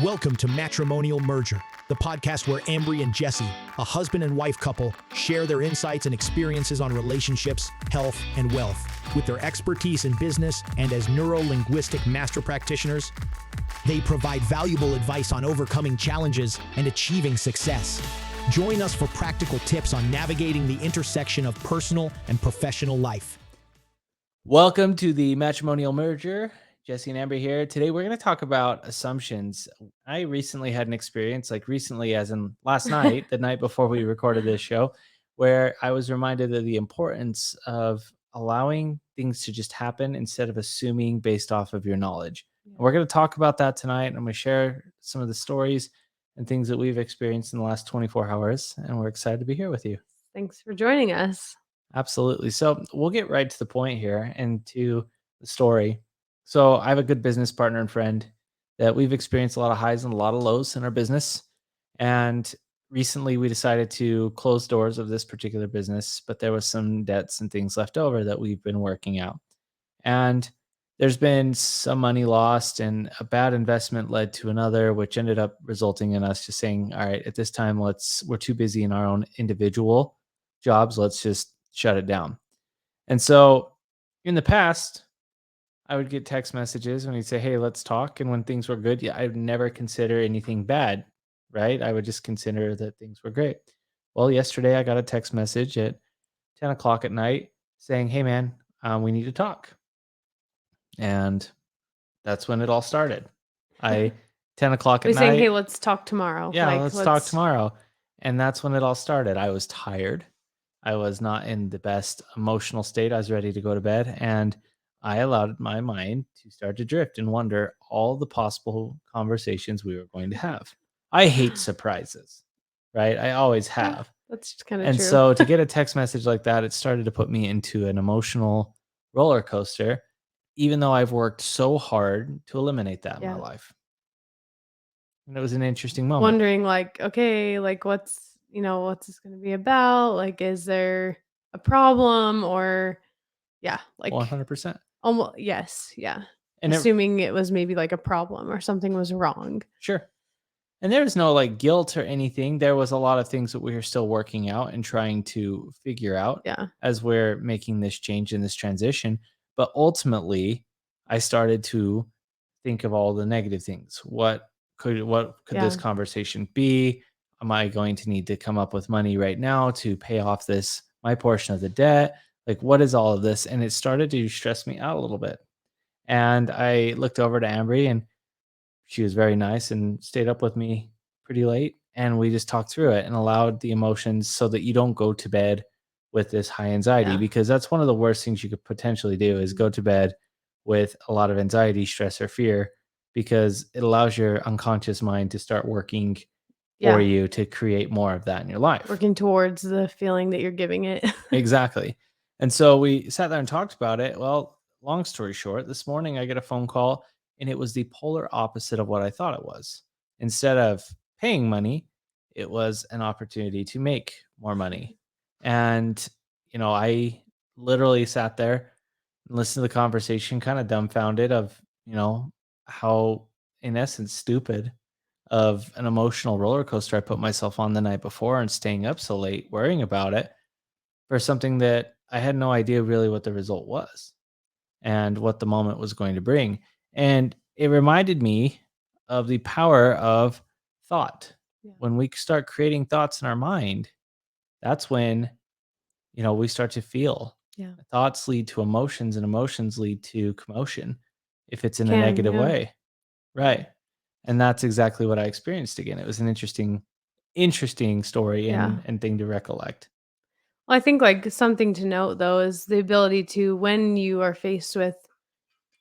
Welcome to Matrimonial Merger, the podcast where Ambry and Jesse, a husband and wife couple, share their insights and experiences on relationships, health, and wealth. With their expertise in business and as neuro-linguistic master practitioners, they provide valuable advice on overcoming challenges and achieving success. Join us for practical tips on navigating the intersection of personal and professional life. Welcome to the Matrimonial Merger. Jesse and Amber here. Today we're going to talk about assumptions. I recently had an experience, like recently as in last night, the night before we recorded this show, where I was reminded of the importance of allowing things to just happen instead of assuming based off of your knowledge. And we're going to talk about that tonight. And I'm going to share some of the stories and things that we've experienced in the last 24 hours. And we're excited to be here with you. Thanks for joining us. Absolutely. So we'll get right to the point here and to the story. So I have a good business partner and friend that we've experienced a lot of highs and a lot of lows in our business. And recently we decided to close doors of this particular business, but there was some debts and things left over that we've been working out. And there's been some money lost, and a bad investment led to another, which ended up resulting in us just saying, all right, at this time, we're too busy in our own individual jobs. Let's just shut it down. And so in the past, I would get text messages when he'd say, hey, let's talk. And when things were good, I would never consider anything bad, right? I would just consider that things were great. Well, yesterday I got a text message at 10 o'clock at night saying, hey, man, we need to talk. And that's when it all started. 10 o'clock at night. Saying, hey, let's talk tomorrow. Yeah, let's talk tomorrow. And that's when it all started. I was tired. I was not in the best emotional state. I was ready to go to bed. And I allowed my mind to start to drift and wonder all the possible conversations we were going to have. I hate surprises, right? I always have. That's kind of true. And so to get a text message like that, it started to put me into an emotional roller coaster, even though I've worked so hard to eliminate that in my life. And it was an interesting moment. Wondering okay, what's this going to be about? Is there a problem or 100%. Almost, yes. Yeah. And assuming it was maybe a problem or something was wrong. Sure. And there was no guilt or anything. There was a lot of things that we were still working out and trying to figure out as we're making this change and this transition. But ultimately, I started to think of all the negative things. What could this conversation be? Am I going to need to come up with money right now to pay off my portion of the debt? What is all of this? And it started to stress me out a little bit. And I looked over to Ambry, and she was very nice and stayed up with me pretty late. And we just talked through it and allowed the emotions so that you don't go to bed with this high anxiety, because that's one of the worst things you could potentially do is go to bed with a lot of anxiety, stress, or fear, because it allows your unconscious mind to start working for you to create more of that in your life. Working towards the feeling that you're giving it. Exactly. And so we sat there and talked about it. Well, long story short, this morning I get a phone call, and it was the polar opposite of what I thought it was. Instead of paying money, it was an opportunity to make more money. And, I literally sat there and listened to the conversation, kind of dumbfounded of, how, in essence, stupid of an emotional roller coaster I put myself on the night before, and staying up so late worrying about it for something that I had no idea really what the result was and what the moment was going to bring. And it reminded me of the power of thought. When we start creating thoughts in our mind, that's when, we start to feel. Thoughts lead to emotions, and emotions lead to commotion if it's in a negative way. Right. And that's exactly what I experienced again. It was an interesting story and thing to recollect. Well, I think something to note though is the ability to, when you are faced with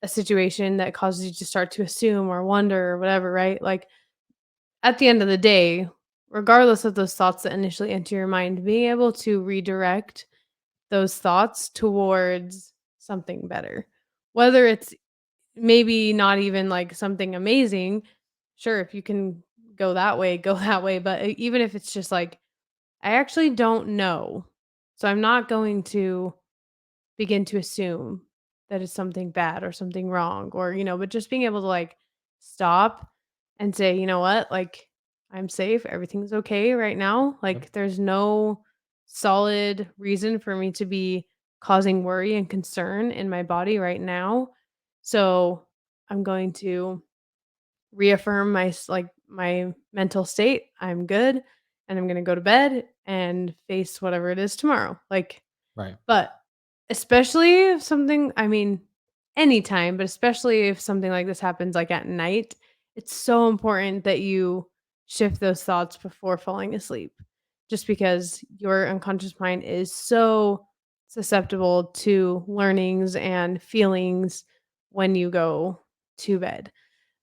a situation that causes you to start to assume or wonder or whatever, right? At the end of the day, regardless of those thoughts that initially enter your mind, being able to redirect those thoughts towards something better, whether it's maybe not even something amazing. Sure, if you can go that way, go that way. But even if it's just I actually don't know, so I'm not going to begin to assume that it's something bad or something wrong, or but just being able to stop and say, you know what, like I'm safe, everything's okay right now. Yep. Like there's no solid reason for me to be causing worry and concern in my body right now. So I'm going to reaffirm my mental state. I'm good and I'm going to go to bed and face whatever it is tomorrow. Like Right. but especially if something I mean, anytime, but especially if something like this happens, like, at night, it's so important that you shift those thoughts before falling asleep, just because your unconscious mind is so susceptible to learnings and feelings when you go to bed.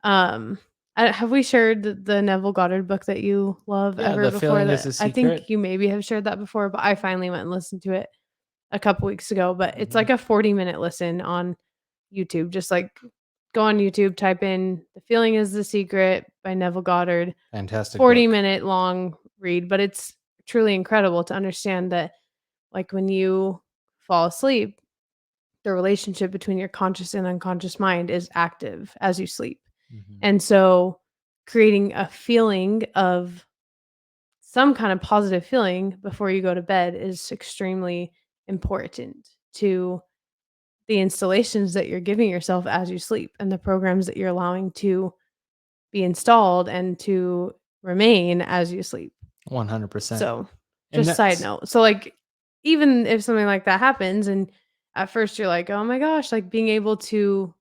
Um, have we shared the Neville Goddard book that you love Yeah, ever The before Feeling is that a I think Secret. you maybe have shared that before, but I finally went and listened to it a couple weeks ago, but it's Mhm. like a 40-minute listen on YouTube. Just like go on YouTube, type in The Feeling is the Secret by Neville Goddard. Fantastic book. 40-minute long read, but it's truly incredible to understand that like when you fall asleep, the relationship between your conscious and unconscious mind is active as you sleep. Mhm. And so creating a feeling of some kind of positive feeling before you go to bed is extremely important to the installations that you're giving yourself as you sleep and the programs that you're allowing to be installed and to remain as you sleep. 100%. So, And just side that's note. So, like, even if something like that happens and at first you're like, "Oh my gosh," like being able to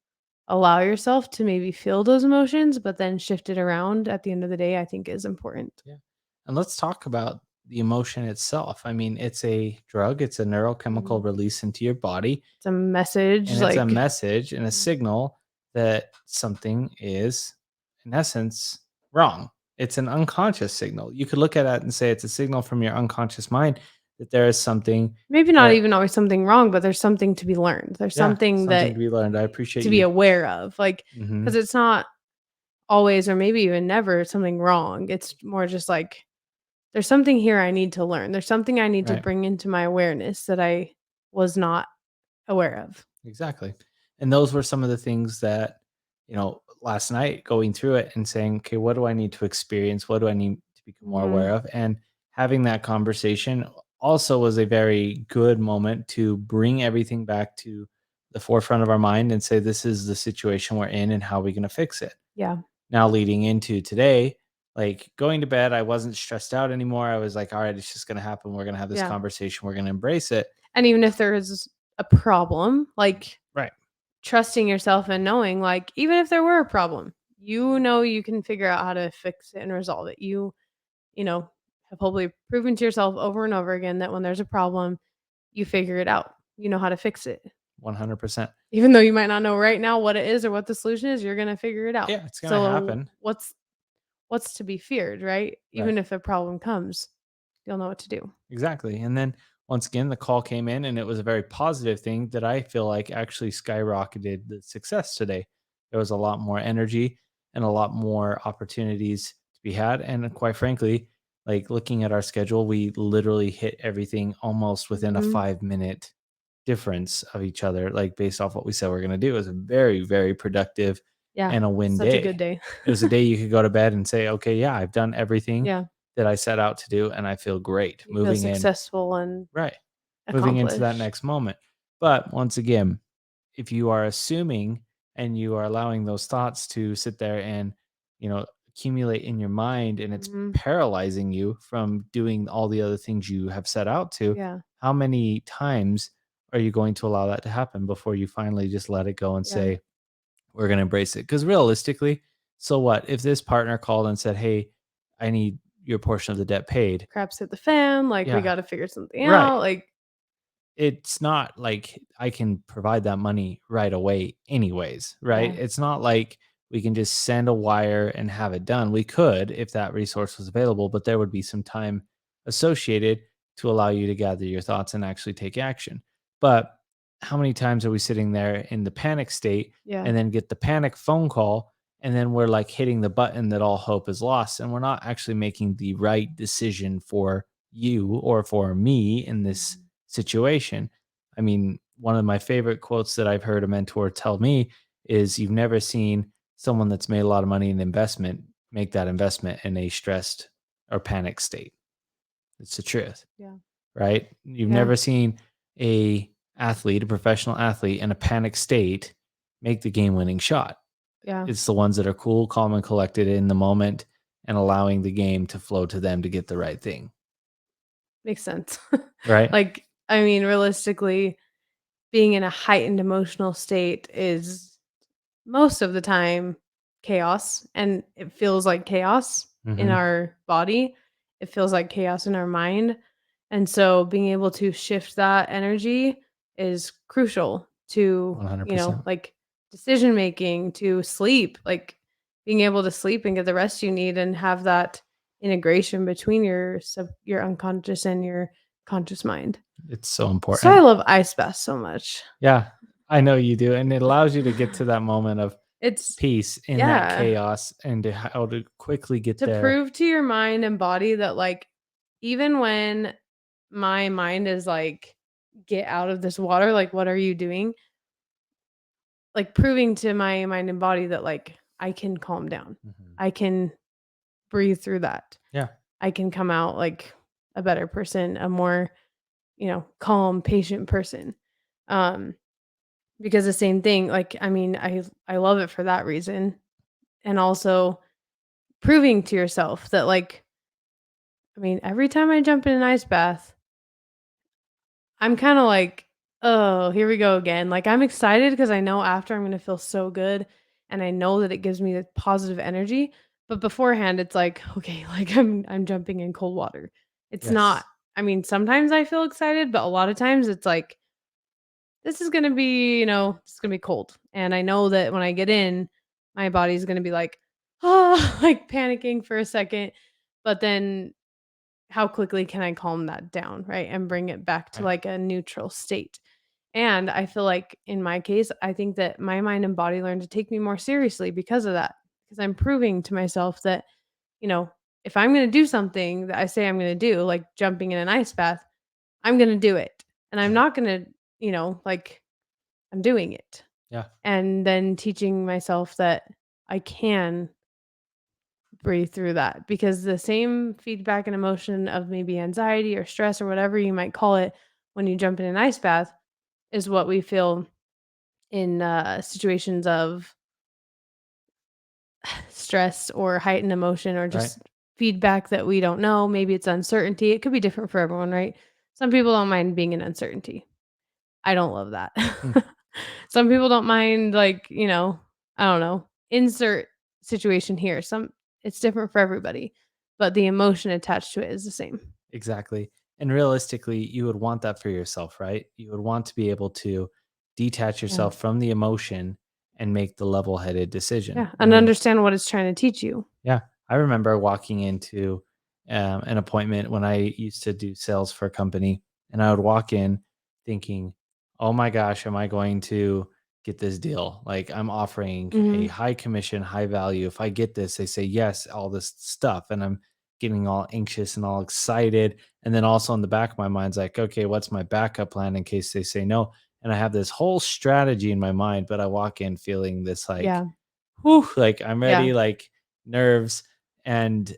allow yourself to maybe feel those emotions, but then shift it around at the end of the day, I think is important. yeah. And let's talk about the emotion itself. I mean, it's a drug, it's a neurochemical Mhm. release into your body, It's a message, and it's a like message and a signal that something is, in essence, wrong. It's an unconscious signal. You could look at it and say it's a signal from your unconscious mind that there is something maybe not that, even always something wrong, but there's something to be learned. There's yeah, something something that to be learned. I appreciate to be you. aware of, like, Hmm. because it's not always or maybe even never something wrong. It's more just like, there's something here I need to learn. There's something I need to Right. bring into my awareness that I was not aware of. Exactly. And those were some of the things that, last night going through it and saying, okay, what do I need to experience? What do I need to become more Mhm. aware of? And having that conversation also was a very good moment to bring everything back to the forefront of our mind and say, this is the situation we're in and how are we going to fix it? Yeah. Now, leading into today, like going to bed, I wasn't stressed out anymore. I was like, all right, it's just going to happen. We're going to have this Yeah. conversation. We're going to embrace it. And even if there is a problem, like Right. trusting yourself and knowing, like, even if there were a problem, you know you can figure out how to fix it and resolve it. You know, have hopefully proven to yourself over and over again that when there's a problem, you figure it out. You know how to fix it. 100%. Even though you might not know right now what it is or what the solution is, you're gonna figure it out. Yeah, it's going to So happen. what's to be feared, right? Right. Even if a problem comes, you'll know what to do. Exactly. And then once again, the call came in and it was a very positive thing that I feel like actually skyrocketed the success today. There was a lot more energy and a lot more opportunities to be had. And quite frankly, like looking at our schedule, we literally hit everything almost within a Mhm. 5 minute difference of each other, like based off what we said we're going to do. It was a very, very productive Yeah, and a win such a good day. day. It was a day you could go to bed and say, okay, yeah, I've done everything Yeah, that I set out to do and I feel great you feel moving in. successful and Right. Moving into that accomplished. next moment. But once again, if you are assuming and you are allowing those thoughts to sit there and, accumulate in your mind and it's Mhm. paralyzing you from doing all the other things you have set out to, Yeah, how many times are you going to allow that to happen before you finally just let it go and yeah. say, we're going to embrace it? Because realistically, so what? If this partner called and said, hey, I need your portion of the debt paid. Crap's hit the fan, like, we Yeah. gotta figure something Right. out, like It's not like I can provide that money right away anyways, right? yeah, It's not like we can just send a wire and have it done. We could if that resource was available, but there would be some time associated to allow you to gather your thoughts and actually take action. But how many times are we sitting there in the panic state yeah, and then get the panic phone call and then we're like hitting the button that all hope is lost and we're not actually making the right decision for you or for me in this mhm, situation? I mean, one of my favorite quotes that I've heard a mentor tell me is, you've never seen someone that's made a lot of money in investment make that investment in a stressed or panic state. It's the truth, Yeah. right? You've Yeah. never seen a professional athlete in a panic state make the game-winning shot. Yeah. It's the ones that are cool, calm, and collected in the moment and allowing the game to flow to them to get the right thing, Makes sense. right? Like, I mean, realistically, being in a heightened emotional state is most of the time chaos, and it feels like chaos in Mhm. our body. It feels like chaos in our mind. And so being able to shift that energy is crucial to, 100%. like decision making, to sleep, like being able to sleep and get the rest you need and have that integration between your unconscious and your conscious mind. It's so So I important. love ice baths so much. Yeah, I know you do, and it allows you to get to that moment of It's peace in that yeah. chaos and to how to quickly get To there. prove to your mind and body that, like, even when my mind is like, "Get out of this water, like, what are you doing?" Like, proving to my mind and body that, like, I can calm down. Mhm. I can breathe through that. Yeah. I can come out like a better person, a more, calm, patient person. Um, because the same thing, like, I mean, I love it for that reason, and also proving to yourself that, like, I mean, every time I jump in an ice bath, I'm kinda like, "Oh, here we go again." Like, I'm excited because I know after I'm gonna feel so good, and I know that it gives me the positive energy, but beforehand, it's like, "Okay, like, I'm jumping in cold water." It's not Yes. I mean, sometimes I feel excited, but a lot of times it's like, "This is gonna be, it's gonna be cold." And I know that when I get in, my body's gonna be like, "Oh," like, panicking for a second, but then how quickly can I calm that down, right? And bring it back to Right. like a neutral state. And I feel like in my case, I think that my mind and body learn to take me more seriously because of that. Because I'm proving to myself that, you know, if I'm going to do something that I say I'm going to do, like jumping in an ice bath, I'm going to do it. And I'm Yeah. not going to, like I'm doing it. Yeah. And then teaching myself that I can breathe through that because the same feedback and emotion of maybe anxiety or stress or whatever you might call it when you jump in an ice bath is what we feel in situations of stress or heightened emotion or Right. just feedback that we don't know. Maybe it's uncertainty. It could be different for everyone, right? Some people don't mind being in uncertainty. I don't love that. Mm. Some people don't mind, like, I don't know, insert situation here. It's different for everybody, but the emotion attached to it is the same. Exactly. And realistically, you would want that for yourself, right? You would want to be able to detach Yeah. yourself from the emotion and make the level-headed decision. Yeah. I And mean, understand what it's trying to teach you. yeah, I remember walking into an appointment when I used to do sales for a company, and I would walk in thinking, "Oh my gosh, am I going to get this deal? Like, I'm offering a Mhm. high commission, high value. If I get this, they say yes, all this stuff." And I'm getting all anxious and all excited. And then also in the back of my mind's like, okay, what's my backup plan in case they say no? And I have this whole strategy in my mind, but I walk in feeling this like, Yeah. whew, like I'm Yeah. ready, like nerves, and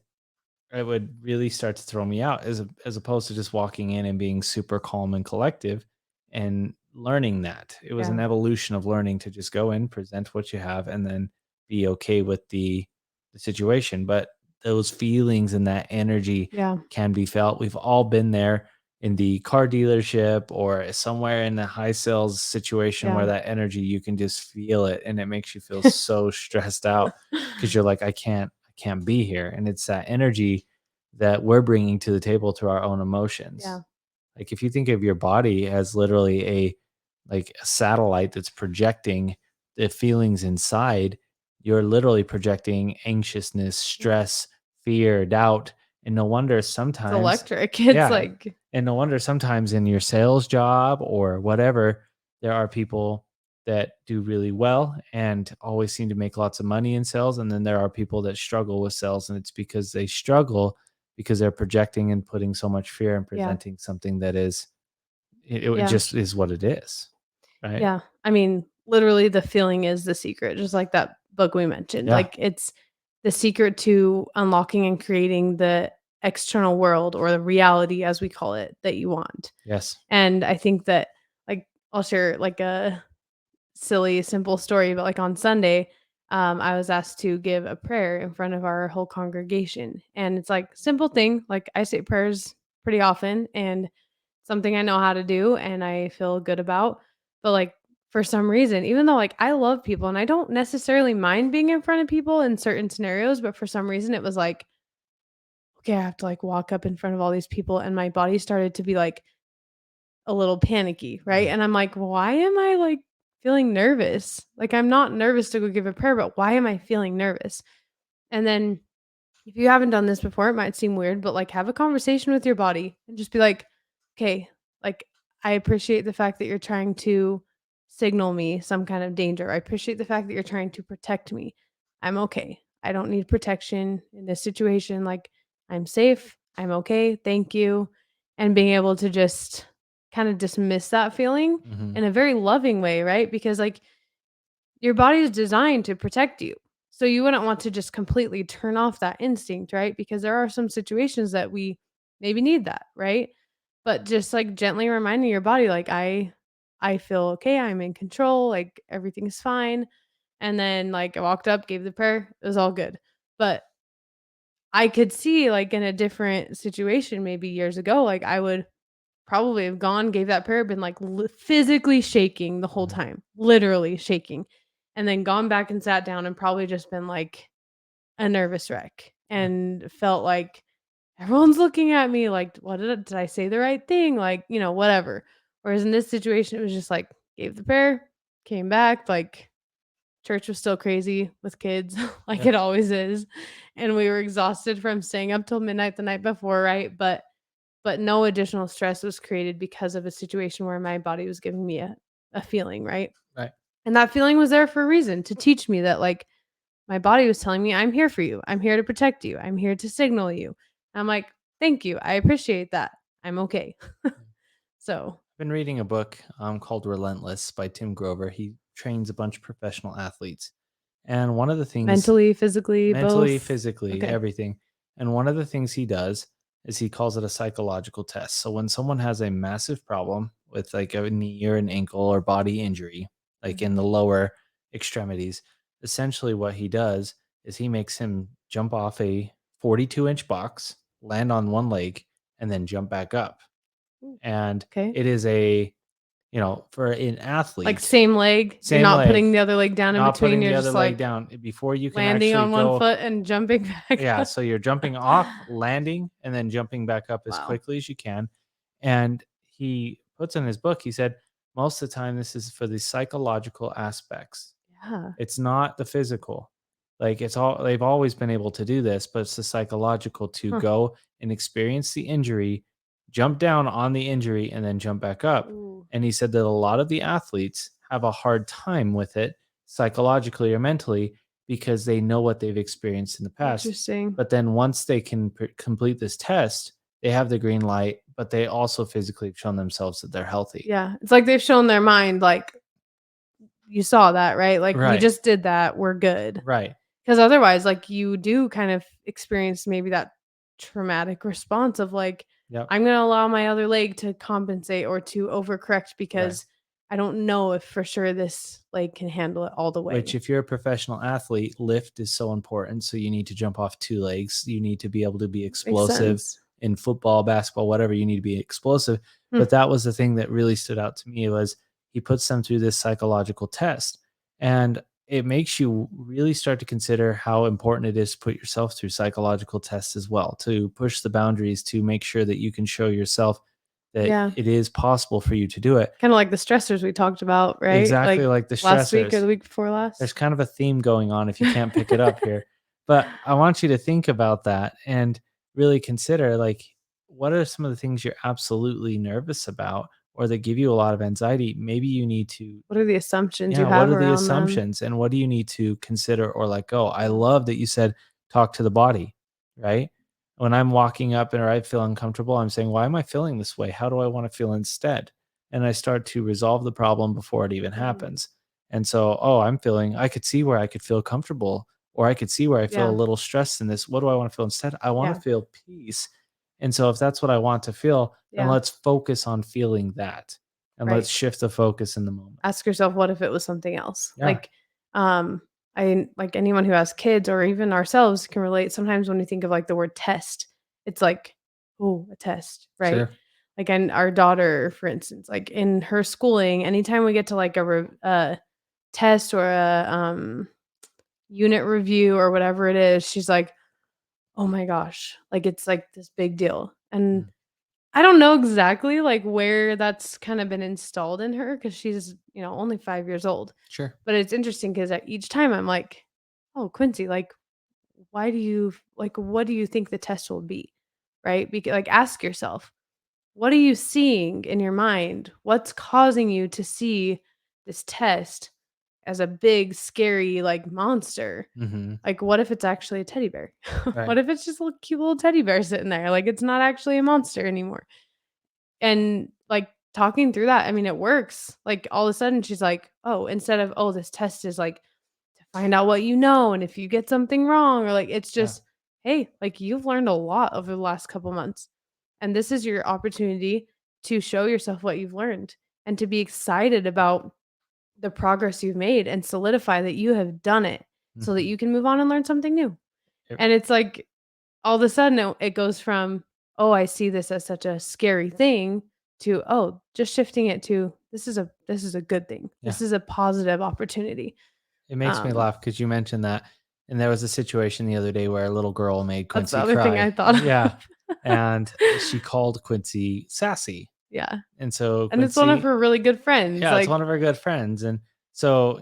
it would really start to throw me out as opposed to just walking in and being super calm and collective and learning that. It was Yeah. an evolution of learning to just go in, present what you have, and then be okay with the situation. But those feelings and that energy Yeah. can be felt. We've all been there in the car dealership or somewhere in a high sales situation where Yeah. that energy you can just feel it and it makes you feel so stressed out because you're like, I can't be here. And it's that energy that we're bringing to the table through our own emotions. Yeah. Like if you think of your body as literally a satellite that's projecting the feelings inside, you're literally projecting anxiousness, Yeah. stress, fear, doubt. And no wonder It's sometimes, electric. It's yeah, like and no wonder sometimes in your sales job or whatever, there are people that do really well and always seem to make lots of money in sales. And then there are people that struggle with sales, and it's because they struggle because they're projecting and putting so much fear and yeah. presenting something that is, it Yeah. just is what it is. Right. Yeah. I mean, literally the feeling is the secret, just like that book we mentioned. Yeah. Like it's the secret to unlocking and creating the external world or the reality, as we call it, that you want. Yes. And I think that, like, I'll share like a silly, simple story, but like on Sunday, I was asked to give a prayer in front of our whole congregation. And it's like simple thing. Like I say prayers pretty often and something I know how to do and I feel good about. But like for some reason, even though like I love people and I don't necessarily mind being in front of people in certain scenarios, but for some reason it was like, okay, I have to like walk up in front of all these people and my body started to be like a little panicky, right? Mm. And I'm like, "Why am I, like, feeling nervous? Like, I'm not nervous to go give a prayer, but why am I feeling nervous?" And then if you haven't done this before, it might seem weird, but, like, have a conversation with your body and just be like, "Okay, like, I appreciate the fact that you're trying to signal me some kind of danger. I appreciate the fact that you're trying to protect me. I'm okay. I don't need protection in this situation. Like, I'm safe. I'm okay. Thank you." And being able to just kind of dismiss that feeling Mm-hmm. in a very loving way, right? Because, like, your body is designed to protect you. So you wouldn't want to just completely turn off that instinct, right? Because there are some situations that we maybe need that, right? But just like gently reminding your body like I feel okay, I'm in control, like everything's fine. And then like I walked up, gave the prayer, it was all good. But I could see like in a different situation maybe years ago, like I would probably have gone, gave that prayer, been, like, physically shaking the whole Mm-hmm. time, literally shaking, and then gone back and sat down and probably just been, like, a nervous wreck Yeah. and felt like, "Everyone's looking at me, like, what did I say the right thing?" Like, whatever. Whereas in this situation, it was just, like, gave the prayer, came back, like, church was still crazy with kids, like Yeah. it always is, and we were exhausted from staying up till midnight the night before, right? But no additional stress was created because of a situation where my body was giving me a feeling, right? Right. And that feeling was there for a reason to teach me that, like, my body was telling me, I'm here for you. I'm here to protect you. I'm here to signal you. I'm like, thank you. I appreciate that. I'm okay. So, I've been reading a book called Relentless by Tim Grover. He trains a bunch of professional athletes. And one of the things, mentally, physically, mentally, both. physically, Okay. everything. And one of the things he does is he calls it a psychological test. So when someone has a massive problem with like a knee or an ankle or body injury, like in Mhm. the lower extremities, essentially what he does is he makes him jump off a 42-inch box, land on one leg, and then jump back up. Ooh, And okay. it is a, for an Like athlete, same leg. You're same not leg, putting the other leg down in not between. putting You're the other just leg like down before you can landing actually on one go. foot and jumping back Yeah, up. so you're jumping off, landing, and then jumping back up as Wow. quickly as you can. And he puts in his book, he said, most of the time this is for the psychological aspects. Yeah. It's not the physical. Like it's all they've always been able to do this, but it's the psychological to Huh. go and experience the injury, jump down on the injury, and then jump back up. Ooh, And he said that a lot of the athletes have a hard time with it psychologically or mentally because they know what they've experienced in the past. interesting. But then once they can complete this test, they have the green light, but they also physically have shown themselves that they're healthy. Yeah, it's like they've shown their mind, like, "You saw that, right? Like, we Right. just did that, we're good." Right. Because otherwise, like, you do kind of experience maybe that traumatic response of, like, Yep. "I'm gonna allow my other leg to compensate or to overcorrect Right. because I don't know if for sure this leg can handle it all the Which, way." if you're a professional athlete, lift is so important. So you need to jump off two legs. You need to be able to be Makes explosive sense. in football, basketball, whatever. You need to be explosive. Hmm, But that was the thing that really stood out to me was he puts them through this psychological test, and it makes you really start to consider how important it is to put yourself through psychological tests as well, to push the boundaries, to make sure that you can show yourself that yeah. it is possible for you to do it. Kinda like the stressors we talked about, right? Exactly Like, like the last week or stressors. the week before last? There's kind of a theme going on if you can't pick it up here. But I want you to think about that and really consider like what are some of the things you're absolutely nervous about or that give you a lot of anxiety? Maybe you need to, What are the assumptions you yeah, what have are the around them? assumptions and what do you need to consider or let go? I Yeah. love that you said talk to the body, right? When I'm walking up and or I feel uncomfortable, I'm saying, why am I feeling this way? How do I want to feel instead? And I start to resolve the problem before it even Mm. happens. And so, oh, I could see where I could feel comfortable or I could see where I feel a Yeah. little stressed in this. What do I want to feel instead? I want Yeah. to feel peace. And so if that's what I want to feel, then Yeah. let's focus on feeling that. And Right. let's shift the focus in the moment. Ask yourself, what if it was something else? Yeah. Like, I like anyone who has kids or even ourselves can relate. Sometimes when we think of like the word test, it's like, oh, a test, right? Sure. Like, and our daughter, for instance, like in her schooling, anytime we get to like a test or a unit review or whatever it is, she's like, oh my gosh, like it's like this big deal. And Mm. I don't know exactly like where that's kind of been installed in her because she's, only 5 years old. Sure. But it's interesting because at each time I'm like, oh, Quincy, like, why do you like, what do you think the test will be? Right? Because like, ask yourself, what are you seeing in your mind? What's causing you to see this test as a big, scary, like monster? Mm-hmm. Like, what if it's actually a teddy bear? Right. What if it's just a little cute little teddy bear sitting there? Like, it's not actually a monster anymore. And, like, talking through that, I mean, it works. Like, all of a sudden, she's like, "Oh, instead of, oh, this test is, like, to find out what you know, and if you get something wrong," or, like, it's Yeah. just, "Hey, like, you've learned a lot over the last couple months, and this is your opportunity to show yourself what you've learned and to be excited about the progress you've made and solidify that you have done it so that Mm-hmm. you can move on and learn something new." Yep. And it's like all of a sudden it goes from, "Oh, I see this as such a scary thing," to, "Oh, just shifting it to this is a good thing. Yeah. This is a positive opportunity." It makes me Um, laugh because you mentioned that. And there was a situation the other day where a little girl made that's the Quincy other thing I cry. thought Yeah. of. And she called Quincy sassy. Yeah, And so and it's one of Quincy, her really good friends, yeah, it's like, one of our good friends. And so,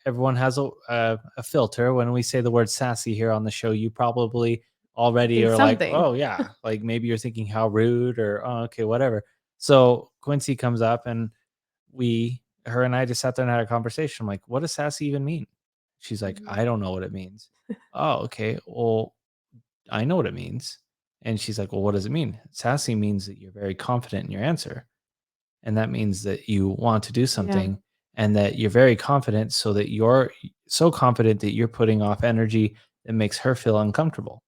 everyone has a filter. When we say the word sassy here on the show, you probably already think are like, something. oh, yeah. Like maybe you're thinking how rude or, oh, okay, whatever. So Quincy comes up and her and I just sat there and had a conversation. I'm like, what does sassy even mean? She's like, Mhm. I don't know what it means. Oh, okay. Well, I know what it means. And she's like, well, what does it mean? Sassy means that you're very confident in your answer. And that means that you want to do Yeah, something and that you're very confident so that you're so confident that you're putting off energy that makes her feel uncomfortable.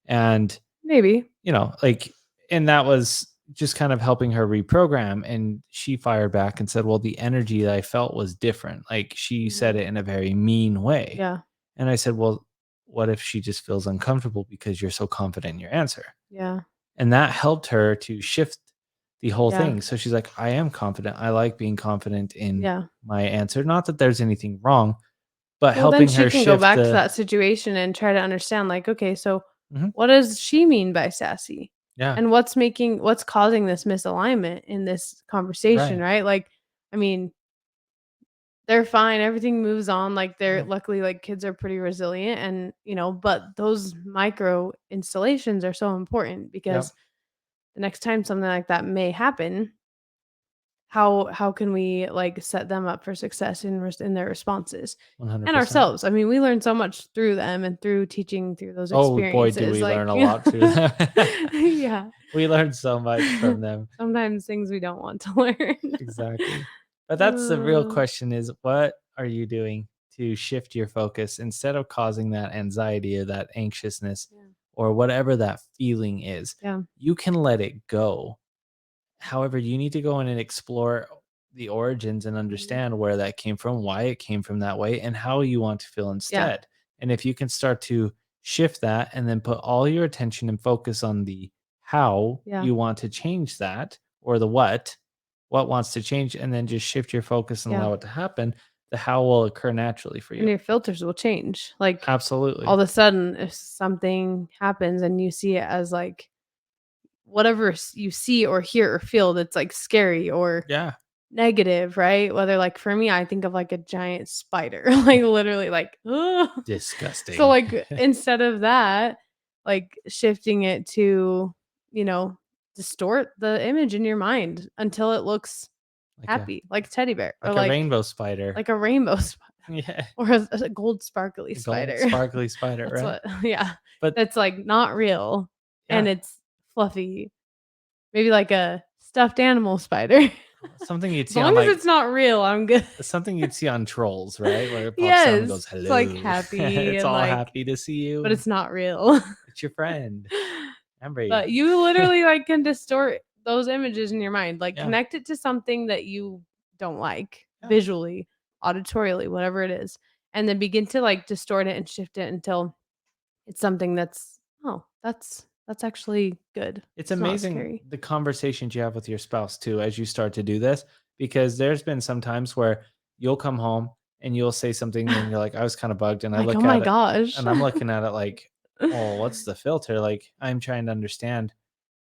And maybe. like, and that was just kind of helping her reprogram. And she fired back and said, well, the energy that I felt was different. Like she said Mhm. it in a very mean way. Yeah, And I said, well, what if she just feels uncomfortable because you're so confident in your answer? yeah, And that helped her to shift the whole yeah, thing. So she's like, I am confident. I like being confident in yeah. my answer. Not that there's anything wrong, but Well, then helping she her can go shift back to the. that situation and try to understand, like, okay, so Mhm. what does she mean by sassy? Yeah. And what's causing this misalignment in this conversation, Right. right? Like, I mean, they're fine, everything moves on, like, they're Yeah. luckily, like, kids are pretty resilient and, but those micro installations are so important because Yep. the next time something like that may happen, how can we, like, set them up for success in their responses? And 100%. ourselves. I mean, we learn so much through them and through teaching through those Oh boy, do experiences, we like, learn a lot through them. yeah. We learned so much from them. Sometimes things we don't want to learn. Exactly. But that's the real Uh, question is what are you doing to shift your focus instead of causing that anxiety or that anxiousness yeah, or whatever that feeling is? yeah, You can let it go. However, you need to go in and explore the origins and mhm, understand where that came from, why it came from that way, and how you want to feel yeah, instead. And if you can start to shift that and then put all your attention and focus on the how yeah, you want to change that or the what wants to change, and then just shift your focus and yeah, allow it to happen, the how will occur naturally for you. and your filters will change, like, all Absolutely. of a sudden, if something happens and you see it as, like, whatever you see or hear or feel that's, like, scary or Yeah. negative, right? Whether, like, for me, I think of, like, a giant spider, like, literally, like, ugh. So, Disgusting. like, instead of that, like, shifting it to, you know, distort the image in your mind until it looks like a happy, like a teddy bear or like a rainbow spider. like a rainbow spider Yeah. or a gold sparkly A gold spider. sparkly spider, That's right? what yeah. But That's, like, not real, yeah. and it's fluffy. Maybe like a stuffed animal spider. Something you'd As see on long as like it's not real, I'm good. something you'd see on Trolls, right? Where it pops down and goes, Yes, "Hello." it's like happy It's and all like, happy to see you. but it's not real. It's your friend. Embry. But you literally like can distort those images in your mind, like Yeah. connect it to something that you don't like Yeah. visually, auditorially, whatever it is, and then begin to like distort it and shift it until it's something that's, oh, that's actually good. It's It's not amazing scary. the conversations you have with your spouse too as you start to do this, because there's been some times where you'll come home and you'll say something and you're like, I was kind of bugged. And I Like, oh look my at it gosh. and I'm looking at it like, oh, what's the filter? Like, I'm trying to understand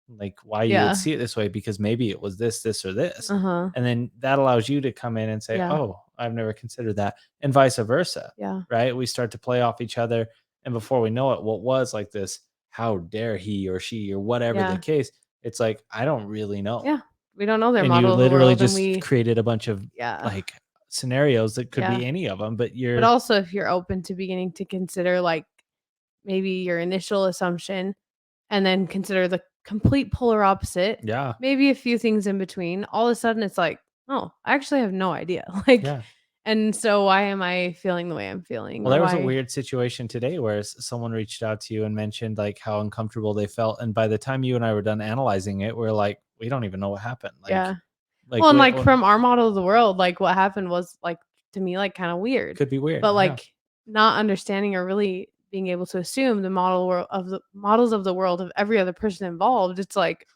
like why you would Yeah. see it this way, because maybe it was this, or this. Uh-huh. And then that allows you to come in and say, Yeah. oh, I've never considered that. And vice versa. Yeah. Right. We start to play off each other. And before we know it, what was like this, how dare he or she or whatever the Yeah. case, it's like, I don't really know. Yeah. We don't know their And you model of the literally world and just we created a bunch of yeah. like scenarios that could Yeah. be any of them, but But you're also if you're open to beginning to consider like maybe your initial assumption and then consider the complete polar opposite, yeah, maybe a few things in between, all of a sudden it's like, oh, I actually have no idea. Like, yeah. and so why am I feeling the way I'm feeling? Well, Or there was a why? weird situation today where someone reached out to you and mentioned like how uncomfortable they felt, and by the time you and I were done analyzing it, we're like, we don't even know what happened. Yeah. Like Well, and we like from our model of the world, like what happened was like to me like kind of weird. could be weird. But Yeah, like not understanding or really being able to assume the model world of the models of the world of every other person involved, it's like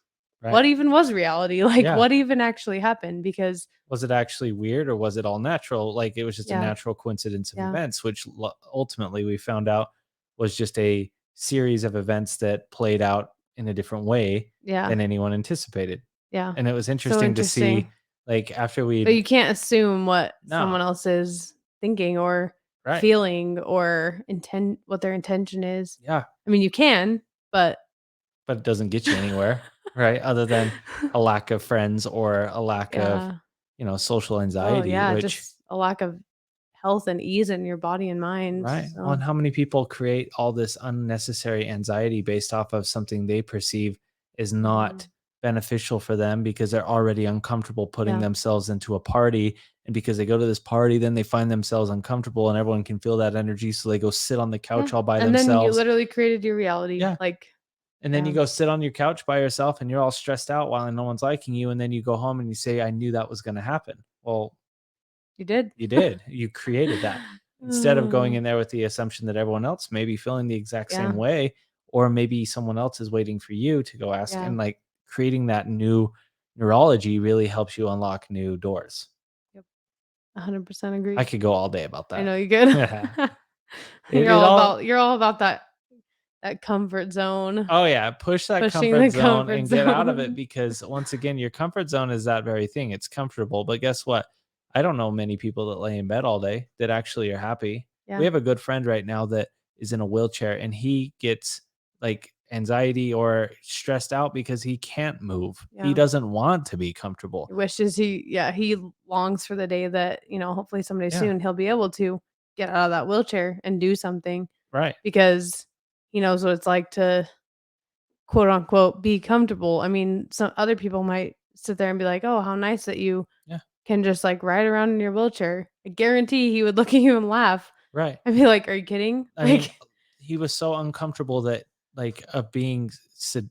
right. what even was reality? Like Yeah. what even actually happened? Because Was it actually weird or was it all natural? Like it was just a yeah, natural coincidence of yeah, events, which ultimately we found out was just a series of events that played out in a different way yeah, than anyone anticipated. yeah. And it was So interesting to interesting. see, like, after But we, you can't assume what no, someone else is thinking or right. feeling or intend what their intention is. Yeah. I mean, you can, but But it doesn't get you anywhere, right? Other than a lack of friends or a lack of, yeah. social Oh, anxiety, yeah, which, just a lack of health and ease in your body and mind, right. Well, so and how many people create all this unnecessary anxiety based off of something they perceive is not mhm, beneficial for them because they're already uncomfortable putting yeah, themselves into a party. And because they go to this party, then they find themselves uncomfortable and everyone can feel that energy. So they go sit on the yeah, couch all by and then you themselves. literally created your reality, Yeah. like And then yeah, you go sit on your couch by yourself and you're all stressed out while no one's liking you. And then you go home and you say, I knew that was going to happen. Well, you did. you did. You created that. Instead of going Mm, in there with the assumption that everyone else may be feeling the exact same yeah, way, or maybe someone else is waiting for you to go ask. yeah, And like creating that new neurology really helps you unlock new doors. yep, 100% I agree. could go all day about I that. know you good. Yeah. You're It all all, about that comfort zone, oh yeah, push that pushing comfort the zone comfort and get out of it, zone. because once again, your comfort zone is that very thing. It's comfortable, but guess what? I don't know many people that lay in bed all day that actually are happy. We Yeah, have a good friend right now that is in a wheelchair and he gets like anxiety or stressed out because he can't move. He yeah. doesn't want to be comfortable. He wishes he longs for the day that, hopefully someday Yeah, soon he'll be able to get out of that wheelchair and do something right. because he knows what it's like to quote unquote be comfortable. I mean, some other people might sit there and be like, "Oh, how nice that you Yeah, can just like ride around in your wheelchair." I guarantee he would look at you and laugh. right. I'd be like, "Are you kidding?" I mean, Like, he was so uncomfortable that like of being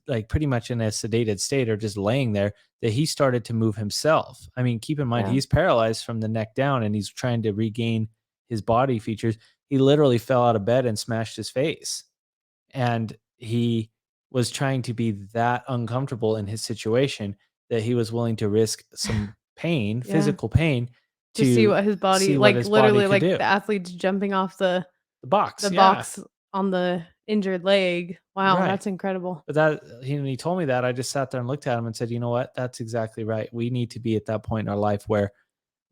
like pretty much in a sedated state or just laying there that he started to move himself. I mean, keep in mind yeah, he's paralyzed from the neck down and he's trying to regain his body features. He literally fell out of bed and smashed his face. And he was trying to be that uncomfortable in his situation that he was willing to risk some pain, yeah. physical pain, To see to what his body see what like his body literally could like do. the athletes jumping off The the box, yeah, box on the injured leg. Wow, right. that's incredible. But that when he told me that, I just sat there and looked at him and said, "You know what? That's exactly right. We need to be at that point in our life where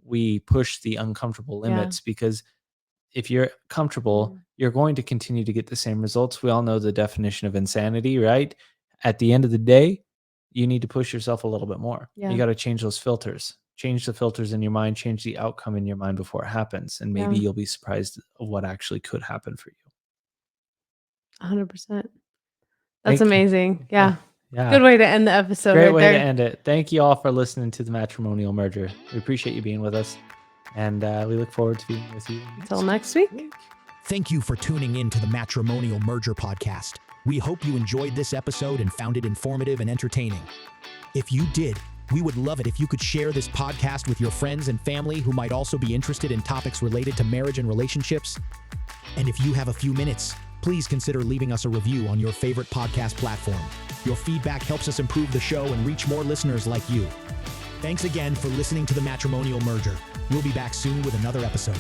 we push the uncomfortable Yeah. limits, because if you're comfortable, Mhm. you're going to continue to get the same results." We all know the definition of insanity, right? At the end of the day, you need to push yourself a little bit more. You Yeah. got to change those filters. Change the filters in your mind, change the outcome in your mind before it happens, and maybe Yeah. you'll be surprised of what actually could happen for you. 100%. That's Thank you. amazing. Yeah. Yeah. Yeah. Good way to end the episode. Great right way there. to end it. Thank you all for listening to the Matrimonial Merger. We appreciate you being with us, and we look forward to being with you Until next week. Thank you for tuning in to the Matrimonial Merger podcast. We hope you enjoyed this episode and found it informative and entertaining. If you did, we would love it if you could share this podcast with your friends and family who might also be interested in topics related to marriage and relationships. And if you have a few minutes, please consider leaving us a review on your favorite podcast platform. Your feedback helps us improve the show and reach more listeners like you. Thanks again for listening to the Matrimonial Merger. We'll be back soon with another episode.